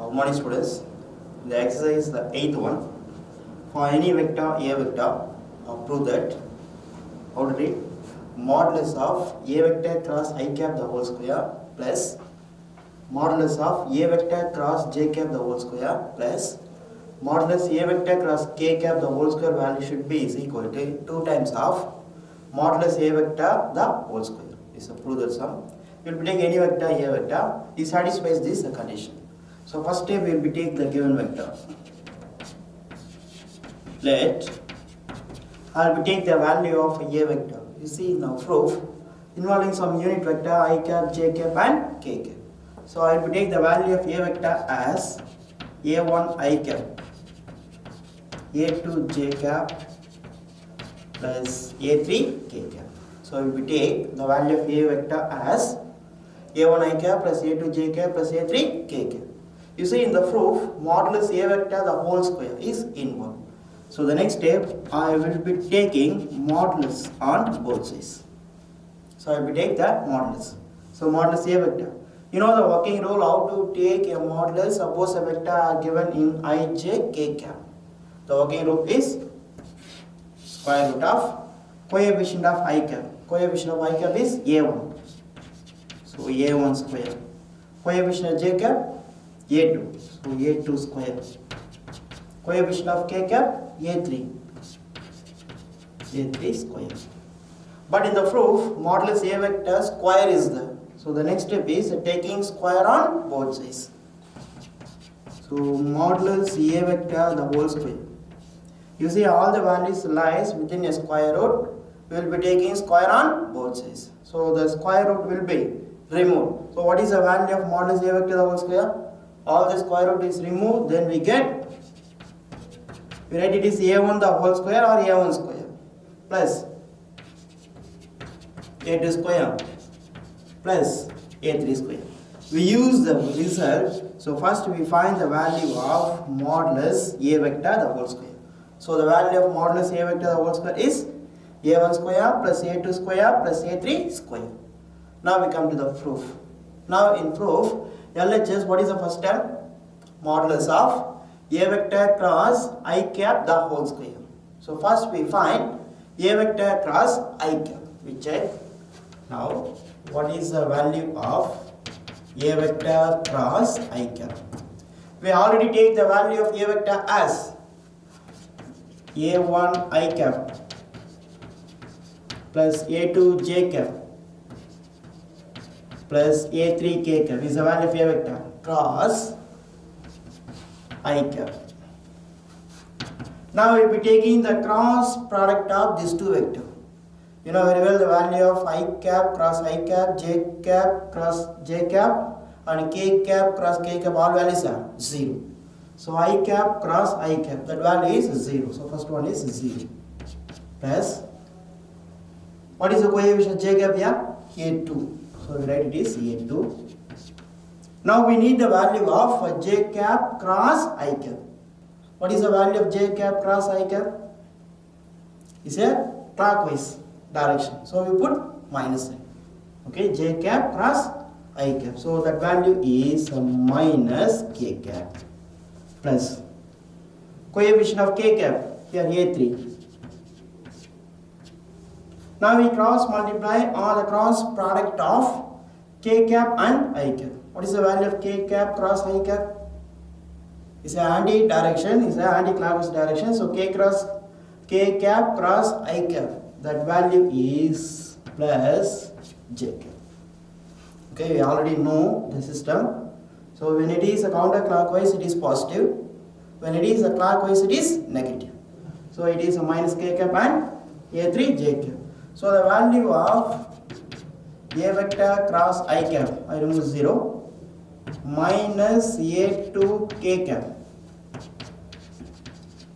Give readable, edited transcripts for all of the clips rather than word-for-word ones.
Good morning students. The exercise is the 8th one. For any vector A vector, prove that. How to read? Modulus of A vector cross I cap the whole square plus modulus of A vector cross J cap the whole square plus modulus A vector cross K cap the whole square value should be is equal to 2 times of modulus A vector the whole square. This is a prove that sum. We will take any vector A vector. It satisfies this condition. So first step we will take the given vector. Let I will take the value of A vector. You see now proof involving some unit vector I cap, J cap and K cap. So I will take the value of A vector as A1 I cap, A2 J cap plus A3 K cap. So we will take the value of A vector as A1 I cap plus A2 J cap plus A3 K cap. You see in the proof modulus A vector the whole square is involved. So the next step I will be taking modulus on both sides. So I will take the modulus. So modulus A vector. You know the working rule how to take a modulus. Suppose a vector are given in ij k cap. The working rule is square root of coefficient of I cap. Coefficient of I cap is A1. So A1 square. Coefficient of J cap A2. So A2 square. Coefficient of K cap A3. A3 square. But in the proof, modulus A vector square is there. So the next step is taking square on both sides. So modulus A vector the whole square. You see all the values lies within a square root. We will be taking square on both sides. So the square root will be removed. So what is the value of modulus A vector the whole square? All the square root is removed, then we get, we write it is A1 the whole square or A1 square plus A2 square plus A3 square. We use the result. So first we find the value of modulus A vector the whole square. So the value of modulus A vector the whole square is A1 square plus A2 square plus A3 square. Now we come to the proof. Now in proof, LHS, what is the first term? Modulus of A vector cross I cap the whole square. So first we find A vector cross I cap. We check. Now what is the value of A vector cross I cap? We already take the value of A vector as A1 I cap plus A2 J cap plus A3 K cap is the value of A vector cross I cap. Now we will be taking the cross product of these two vectors. You know very well the value of I cap cross I cap, J cap cross J cap and K cap cross K cap, all values are 0. So I cap cross I cap, that value is 0. So first one is 0 plus, what is the coefficient J cap here? A2. So we write it is A2. Now we need the value of J cap cross I cap. What is the value of J cap cross I cap? It's a clockwise direction. So we put minus sign. Okay, J cap cross I cap. So that value is minus K cap plus coefficient of K cap here A3. Now we cross multiply or the cross product of K cap and I cap. What is the value of K cap cross I cap? It's an anti-direction, it's an anti-clockwise direction. So K cap cross I cap, that value is plus J cap. Okay, we already know the system. So when it is a counterclockwise, it is positive. When it is a clockwise, it is negative. So it is a minus K cap and A3 J cap. So the value of A vector cross I cap, I remove 0, minus A2 K cap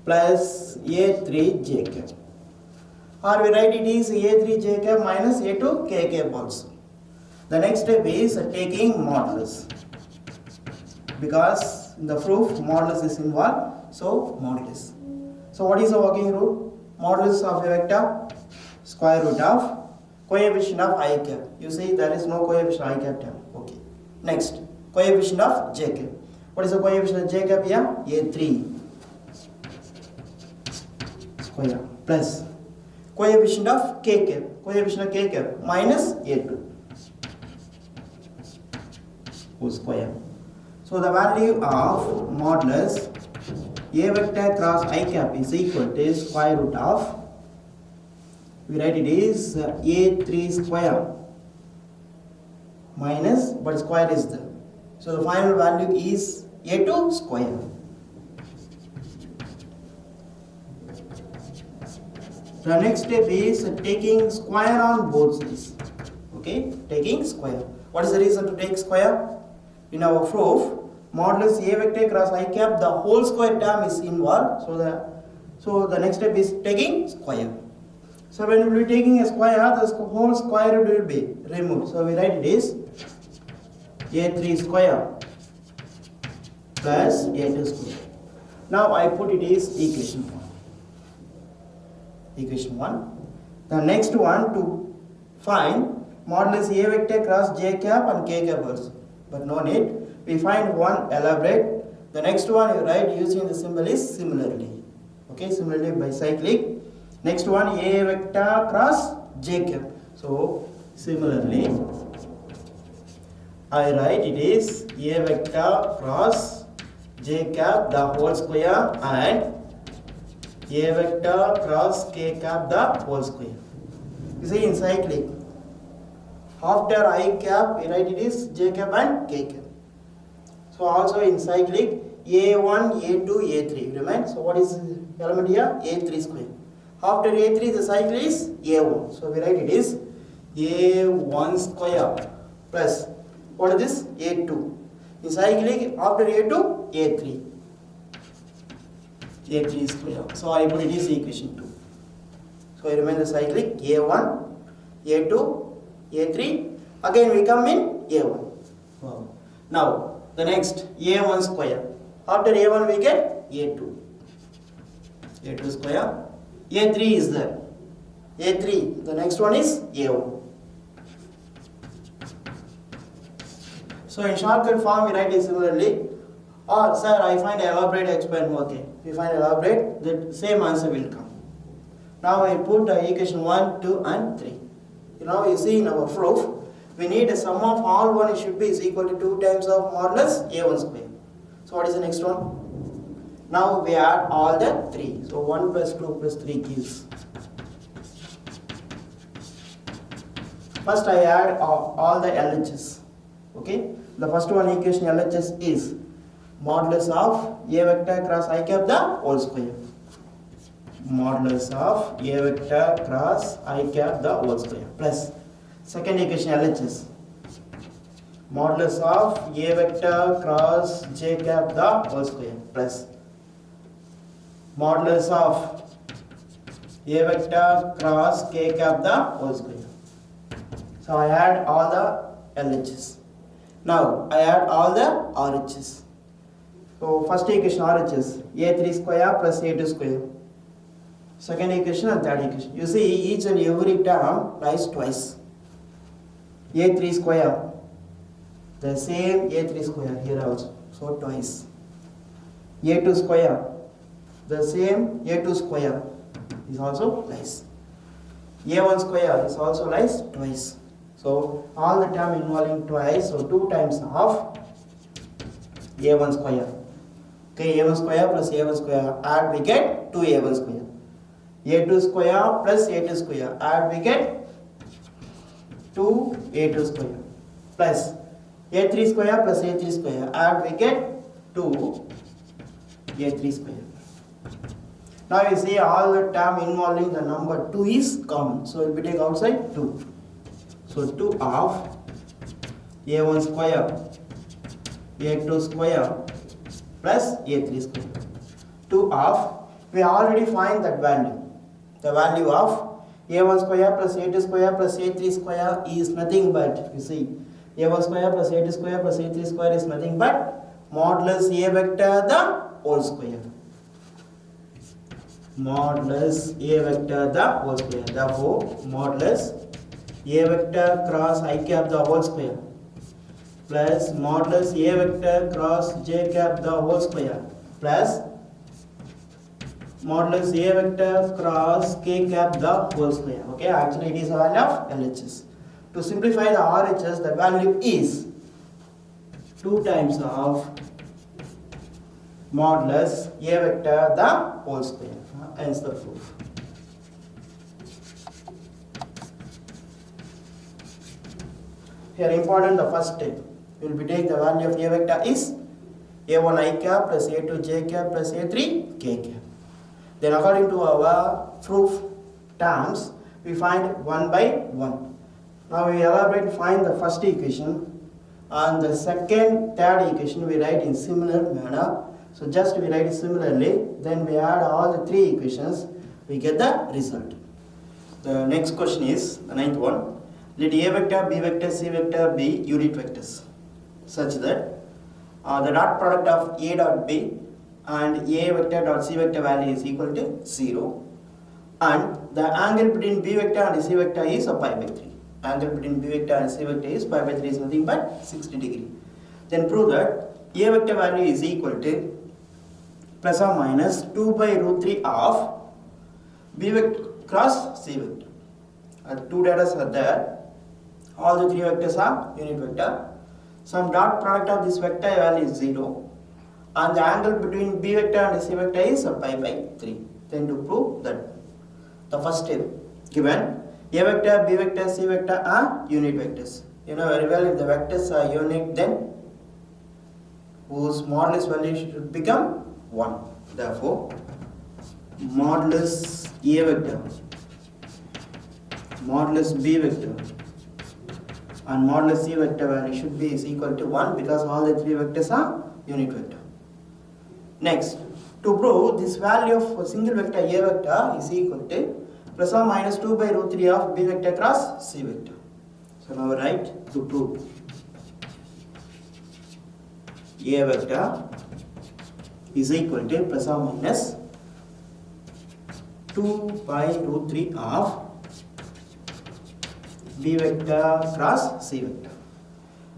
plus A3 J cap. Or we write it is A3 J cap minus A2 K cap also. The next step is taking modulus. Because in the proof modulus is involved, so modulus. So what is the working rule? Modulus of a vector? Square root of coefficient of I cap. You see there is no coefficient I cap term. Okay. Next, coefficient of J cap. What is the coefficient of j cap here? A3 square plus coefficient of k cap. Coefficient of k cap minus A2 whole square. So the value of modulus A vector cross I cap is equal to square root of, we write it is A3 square minus, but square is there. So the final value is A2 square. The next step is taking square on both sides. Okay, taking square. What is the reason to take square? In our proof, modulus A vector cross I cap, the whole square term is involved. So the next step is taking square. So when we will be taking a square, the whole square root will be removed. So we write it is A3 square plus A2 square. Now I put it is equation 1. Equation 1. The next one to find modulus A vector cross j cap and k cap also. But no need. We find one elaborate. The next one you write using the symbol is similarly. Okay, similarly bicyclic. Next one A vector cross j cap. So similarly I write it is A vector cross j cap the whole square and A vector cross k cap the whole square. You see in cyclic, after I cap we write it is j cap and k cap. So also in cyclic A1, A2, A3 remain. So what is the element here? A3 square. After A3 the cycle is A1. So we write it is A1 square plus what is this? A2. In cyclic after A2, A3. A3 square. So I put it is equation 2. So I remain the cyclic A1, A2, A3. Again we come in A1. Wow. Now the next A1 square. After A1 we get A2. A2 square. A3 is there. A3. The next one is A1. So in shortcut form we write it similarly. Or sir, I find elaborate experiment. Okay. If we find elaborate, the same answer will come. Now I put equation 1, 2 and 3. Now you see in our proof, we need a sum of all 1 should be is equal to 2 times of modulus A1 square. So what is the next one? Now we add all the 3. So 1 plus 2 plus 3 gives. First I add all the LHS. Okay. The first one equation LHS is modulus of A vector cross I cap the whole square. Modulus of A vector cross I cap the whole square plus second equation LHS. Modulus of A vector cross j cap the whole square plus modulus of A vector cross k cap the whole square. So I add all the LHS. Now I add all the RHS. So first equation RHS A3 square plus A2 square. Second equation and third equation. You see each and every term writes twice. A3 square. The same A3 square here also. So twice. A2 square. The same A2 square is also lies. A1 square is also lies twice. So all the term involving twice. So 2 times of A1 square. Okay, A1 square plus A1 square. Add we get 2A1 square. A2 square plus A2 square. Add we get 2A2 square. Plus A3 square plus A3 square. Add we get 2A3 square. Now you see all the term involving the number 2 is common. So we take outside 2. So 2 of A1 square, A2 square plus A3 square. 2 of, we already find that value. The value of A1 square plus A2 square plus A3 square is nothing but, you see, A1 square plus A2 square plus A3 square is nothing but modulus A vector the whole square. Modulus A vector the whole square. Therefore, modulus A vector cross I cap the whole square plus modulus A vector cross j cap the whole square plus modulus A vector cross k cap the whole square. Okay, actually it is a value of LHS. To simplify the RHS, the value is 2 times of modulus A vector the whole square. Hence the proof. Here important the first step. We will be taking the value of A vector is A1 I cap plus A2 j cap plus A3 k cap. Then according to our proof terms, we find 1 by 1. Now we elaborate, find the first equation, and the second, third equation we write in similar manner. So just we write it similarly, then we add all the 3 equations, we get the result. The next question is the ninth one. Let A vector, B vector, C vector be unit vectors such that the dot product of A dot B and A vector dot C vector value is equal to 0, and the angle between B vector and C vector is pi by 3. Angle between B vector and C vector is pi by 3 is nothing but 60 degree. Then prove that A vector value is equal to plus or minus 2 by root 3 of B vector cross C vector. 2 data are there. All the 3 vectors are unit vector. Some dot product of this vector value is 0, and the angle between B vector and C vector is pi by 3. Then to prove that, the first step, given A vector, B vector, C vector are unit vectors. You know very well, if the vectors are unit, then whose modulus value should become 1. Therefore, modulus A vector, modulus B vector, and modulus C vector value should be is equal to 1 because all the 3 vectors are unit vector. Next, to prove this value of a single vector A vector is equal to plus or minus 2 by root 3 of B vector cross C vector. So now write to prove A vector is equal to plus or minus 2 by root 3 of B vector cross C vector.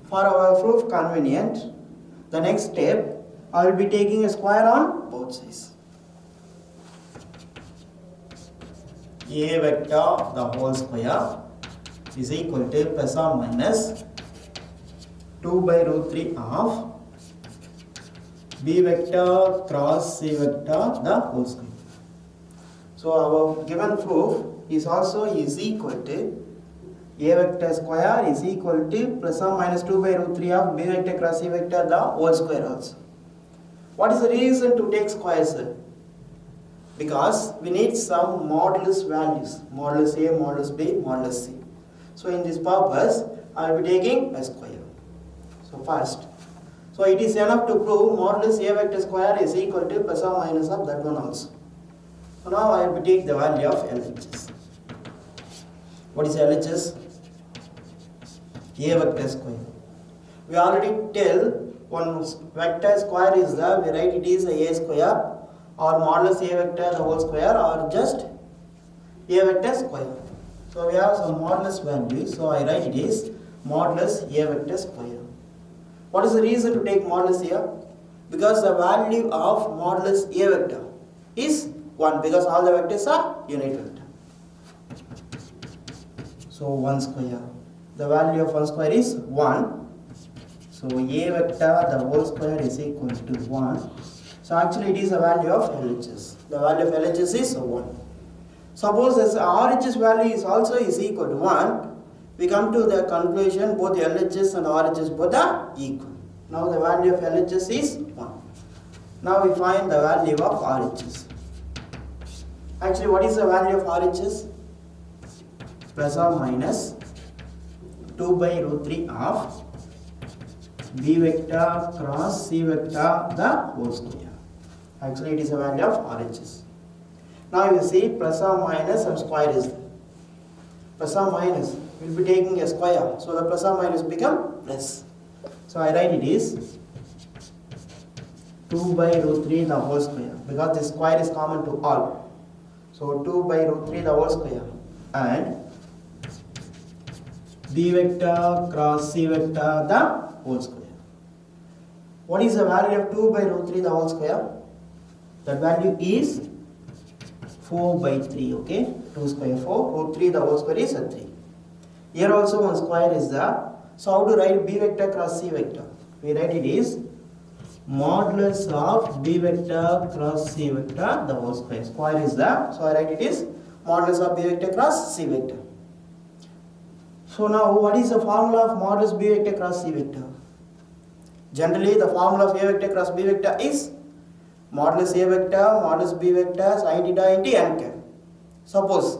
For our proof convenient, the next step, I will be taking a square on both sides. A vector the whole square is equal to plus or minus 2 by root 3 of B vector cross C vector the whole square. So our given proof is also is equal to A vector square is equal to plus or minus 2 by root 3 of B vector cross C vector the whole square also. What is the reason to take squares? Because we need some modulus values, modulus A, modulus B, modulus C. So in this purpose, I will be taking a square. So first, so it is enough to prove modulus A vector square is equal to plus or minus of that one also. So now I will take the value of LHS. What is LHS? A vector square. We already tell one vector square is the, we write it is a square or modulus A vector the whole square or just A vector square. So we have some modulus value. So I write it is modulus A vector square. What is the reason to take modulus here? Because the value of modulus A vector is 1 because all the vectors are unit vector. So 1 square. The value of 1 square is 1. So A vector the whole square is equal to 1. So actually it is the value of LHS. The value of LHS is 1. Suppose this RHS value is also is equal to 1. We come to the conclusion both LHS and RHS both are equal. Now the value of LHS is 1. Now we find the value of RHS. Actually what is the value of RHS? Plus or minus 2 by root 3 of B vector cross C vector the whole square. Actually it is a value of RHS. Now you see plus or minus some square is there. Plus or minus, we will be taking a square. So the plus or minus become plus. So I write it is 2 by root 3 the whole square because the square is common to all. So 2 by root 3 the whole square and B vector cross C vector the whole square. What is the value of 2 by root 3 the whole square? That value is 4 by 3, okay? 2 square 4, root 3 the whole square is 3. Here also one square is there. So how to write B vector cross C vector? We write it is modulus of B vector cross C vector the whole square. Square is there. So I write it is modulus of B vector cross C vector. So now what is the formula of modulus B vector cross C vector? Generally the formula of A vector cross B vector is modulus A vector modulus B vector sin theta into n cap. Suppose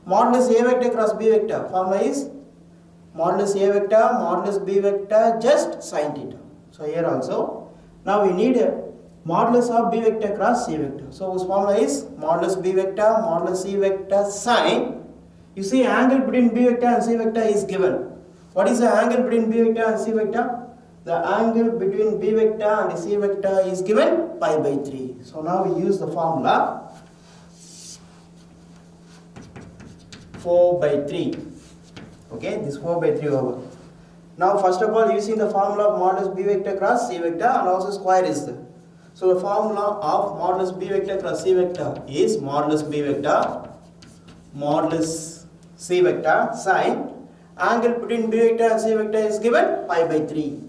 modulus A vector cross B vector formula is modulus A vector modulus B vector just sin theta. So here also now we need a modulus of B vector cross C vector. So whose formula is modulus B vector modulus C vector sin. You see angle between B vector and C vector is given. What is the angle between B vector and C vector? The angle between B vector and C vector is given pi by 3. So now we use the formula 4 by 3. Okay, this 4 by 3 over. Now first of all using the formula of modulus B vector cross C vector and also square is there. So the formula of modulus B vector cross C vector is modulus B vector modulus C vector sin angle between B vector and C vector is given pi by 3.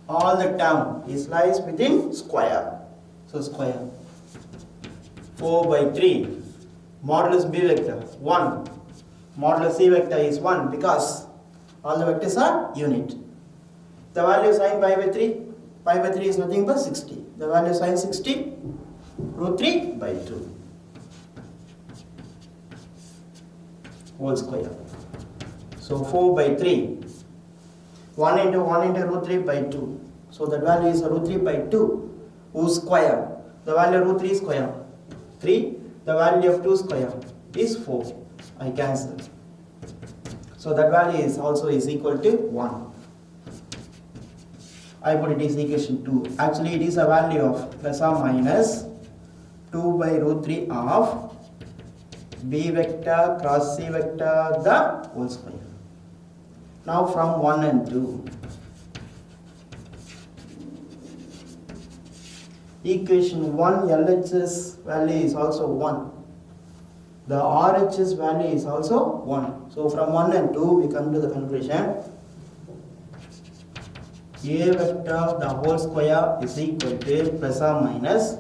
All the term is lies within square. So square 4 by 3 modulus B vector 1 modulus C vector is 1 because all the vectors are unit. The value of sin pi by 3 is nothing but 60. The value of sin 60 root 3 by 2 whole square. So 4 by 3 1 into root 3 by 2. So that value is root 3 by 2 whose square. The value of root 3 square 3. The value of 2 square is 4. I cancel. So that value is also is equal to 1. I put it is equation 2. Actually it is a value of plus or minus 2 by root 3 of B vector cross C vector the whole square. Now from 1 and 2. Equation 1 LHS value is also 1. The RHS value is also 1. So from 1 and 2 we come to the conclusion A vector the whole square is equal to plus or minus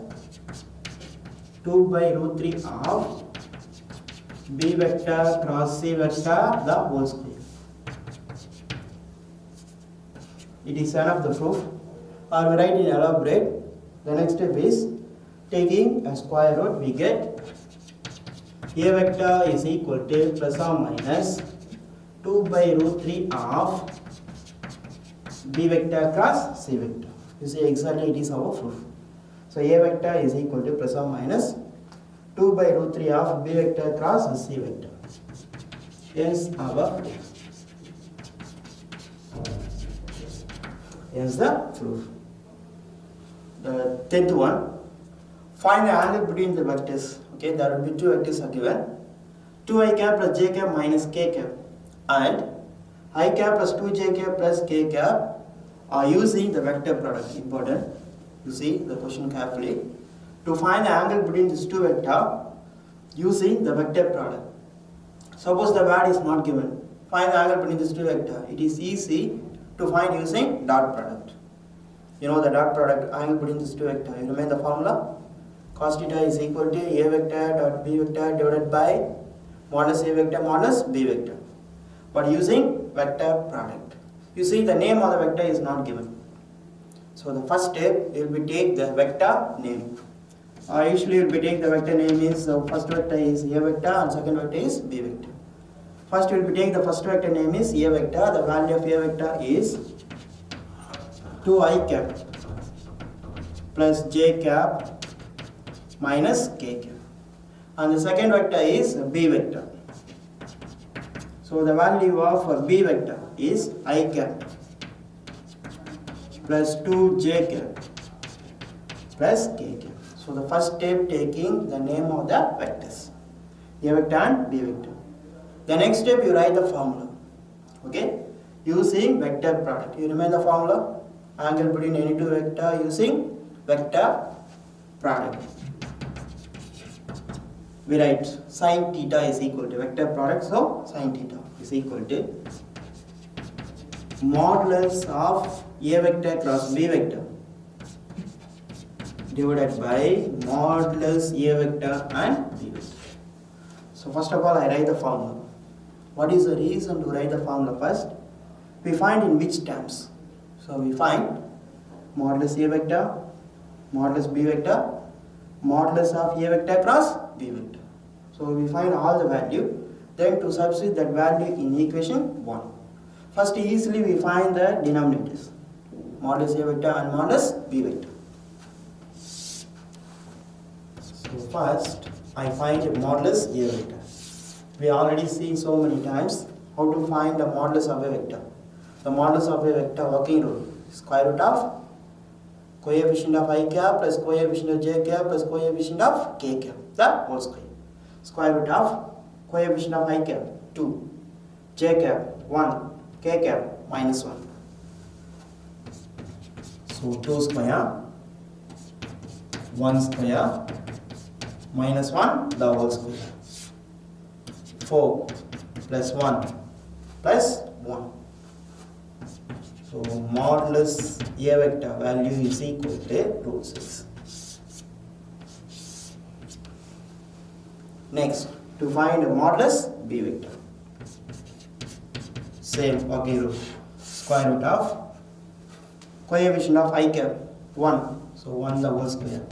2 by root 3 of B vector cross C vector the whole square. It is one of the proof. Or we write in elaborate. The next step is taking a square root we get A vector is equal to plus or minus 2 by root 3 of B vector cross C vector. You see exactly it is our proof. So A vector is equal to plus or minus 2 by root 3 of B vector cross C vector. Here's our proof. Here's the proof. The 10th one. Find the angle between the vectors. Okay, there will be two vectors are given. 2i cap plus j cap minus k cap and I cap plus 2j cap plus k cap are using the vector product. Important. You see the question carefully. To find the angle between these two vectors using the vector product. Suppose the value is not given. Find the angle between these two vectors. It is easy to find using dot product. You know the dot product angle between these two vectors. You remember the formula? Cos theta is equal to A vector dot B vector divided by modulus A vector modulus B vector. But using vector product. You see the name of the vector is not given. So the first step you will be take the vector name. Usually you will be take the vector name is first vector is A vector and second vector is B vector. First you will be take the first vector name is A vector. The value of A vector is 2i cap plus j cap minus k cap. And the second vector is B vector. So the value of B vector is I cap plus 2j cap plus k cap. So the first step taking the name of the vectors A vector and B vector. The next step, you write the formula. Okay, using vector product. You remember the formula? Angle between any two vector using vector product. We write sin theta is equal to vector product, so sin theta is equal to modulus of A vector cross B vector divided by modulus A vector and B vector. So first of all, I write the formula. What is the reason to write the formula first? We find in which terms. So we find modulus A vector, modulus B vector, modulus of A vector cross B vector. So we find all the value, then to substitute that value in equation 1. First easily we find the denominators, modulus A vector and modulus B vector. So first I find modulus A vector. We already seen so many times how to find the modulus of a vector. The modulus of a vector working rule, square root of coefficient of I cap plus coefficient of j cap plus coefficient of k cap, the whole square. Square root of coefficient of I cap 2, j cap 1, k cap minus 1. So 2 square, 1 square, minus 1 the whole square. 4 plus 1 plus 1. So modulus A vector value is equal to root 6. Next, to find modulus B vector. Same working rule. Square root of coefficient of I cap 1. So 1 the whole square.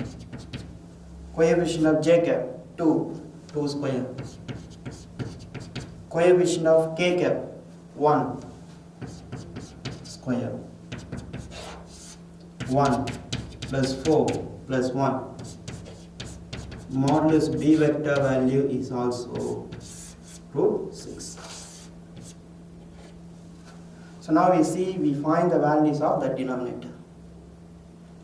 Coefficient of j cap 2. 2 square. Coefficient of k cap 1 square. 1 plus 4 plus 1. Modulus B vector value is also root 6. So now we find the values of the denominator.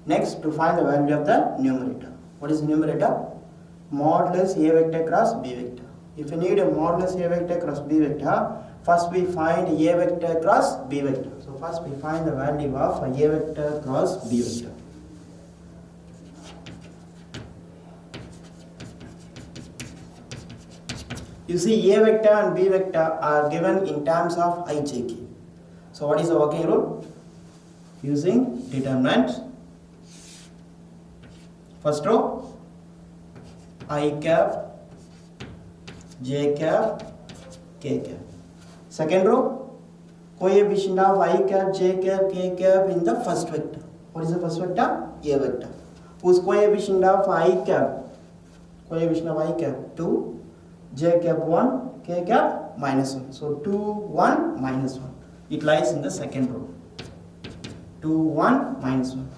Next, to find the value of the numerator. What is the numerator? Modulus A vector cross B vector. If you need a modulus A vector cross B vector, first we find A vector cross B vector. So first we find the value of A vector cross B vector. You see, A vector and B vector are given in terms of I, j, k. So what is the working rule? Using determinant. First row, I cap, j cap, k cap. Second row, coefficient of I cap, j cap, k cap in the first vector. What is the first vector? A vector. Whose coefficient of I cap? Coefficient of I cap 2, j cap 1, k cap minus 1. So 2, 1, minus 1. It lies in the second row. 2, 1, minus 1.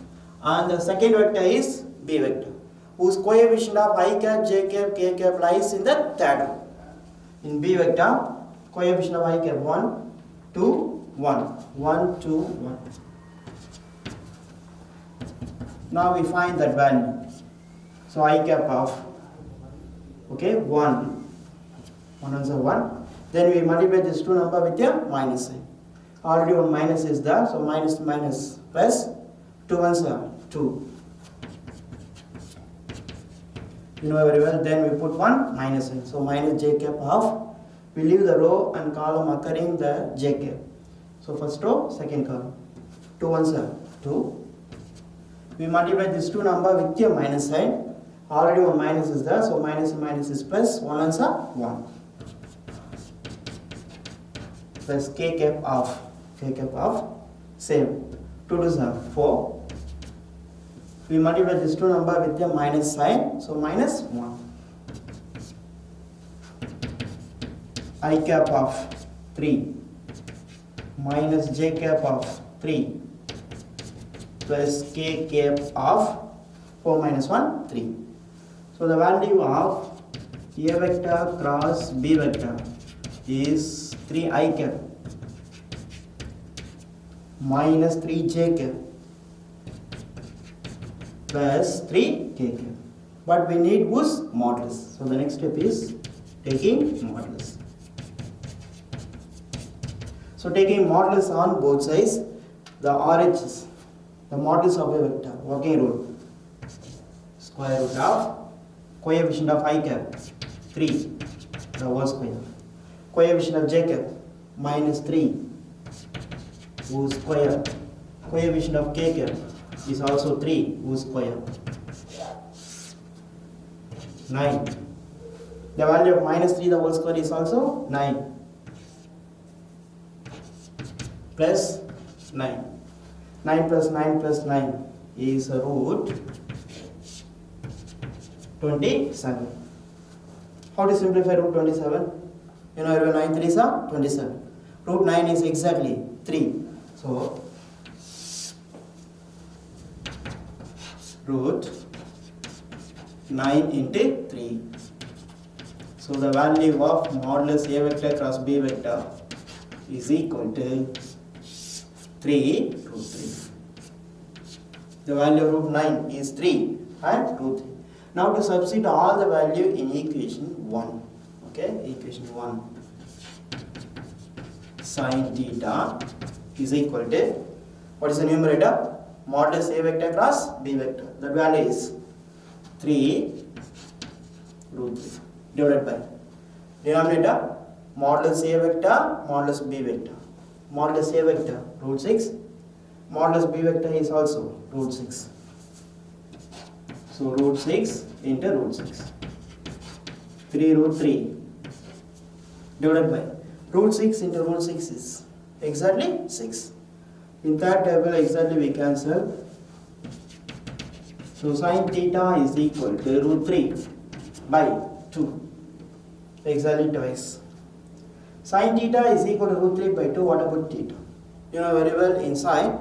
And the second vector is B vector, whose coefficient of I cap, j cap, k cap lies in the third row. In B vector, coefficient of I cap 1, 2, 1. 1, 2, 1. Now we find that value. So I cap of 1. 1 answer 1. Then we multiply this two number with a minus sign. Already one minus is there, so minus minus plus 2 answer 2. You know very well. Then we put one minus sign. So minus j cap of. We leave the row and column occurring the j cap. So first row, second column. 2 answer 2. We multiply this two number with a minus sign. Already one minus is there, so minus minus is plus 1 answer 1. Plus k cap of. K cap of. Same. 2 to 7, 4. We multiply this two number with a minus sign, so minus 1. I cap of 3 minus j cap of 3 plus k cap of 4 minus 1, 3. So the value of A vector cross B vector is 3i cap minus 3j cap plus 3k cap. But we need whose modulus. So the next step is taking modulus. So taking modulus on both sides, the RHS, the modulus of a vector, working rule, square root of coefficient of I cap 3, the whole square, coefficient of j cap minus 3 whose square, coefficient of k cap is also 3 whose square, 9. The value of minus 3 the whole square is also 9 plus 9. 9 plus 9 plus 9 is root 27. How to simplify root 27? You know, 9 3 is 27. Root 9 is exactly 3. So, root 9 into 3. So, the value of modulus A vector cross B vector is equal to 3 root 3. The value of root 9 is 3 and root 3. Now to substitute all the value in equation 1. Okay, equation 1. Sin theta is equal to, what is the numerator? Modulus A vector cross B vector. That value is 3 root 3 divided by denominator modulus A vector, modulus B vector. Modulus A vector root 6, modulus B vector is also root 6. So root 6 into root 6. 3 root 3 divided by root 6 into root 6 is exactly 6. In that table exactly we cancel. So sin theta is equal to root 3 by 2. Exactly twice. Sin theta is equal to root 3 by 2. What about theta? You know very well in sine,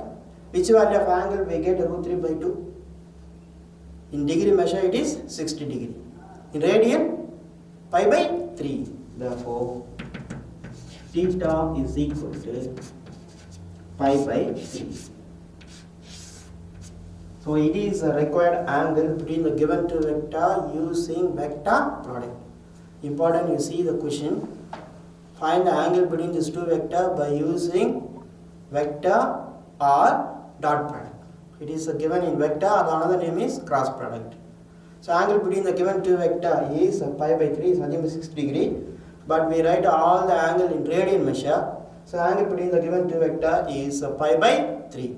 which value of angle we get root 3 by 2? In degree measure it is 60 degree. In radian, pi by 3. Therefore, theta is equal to pi by 3. So it is a required angle between the given two vector using vector product. Important, you see the question. Find the angle between these two vector by using vector or dot product. It is given in vector, or another name is cross product. So angle between the given two vector is pi by 3, is nothing but 60 degree. But we write all the angle in radian measure. So angle between the given two vector is pi by 3.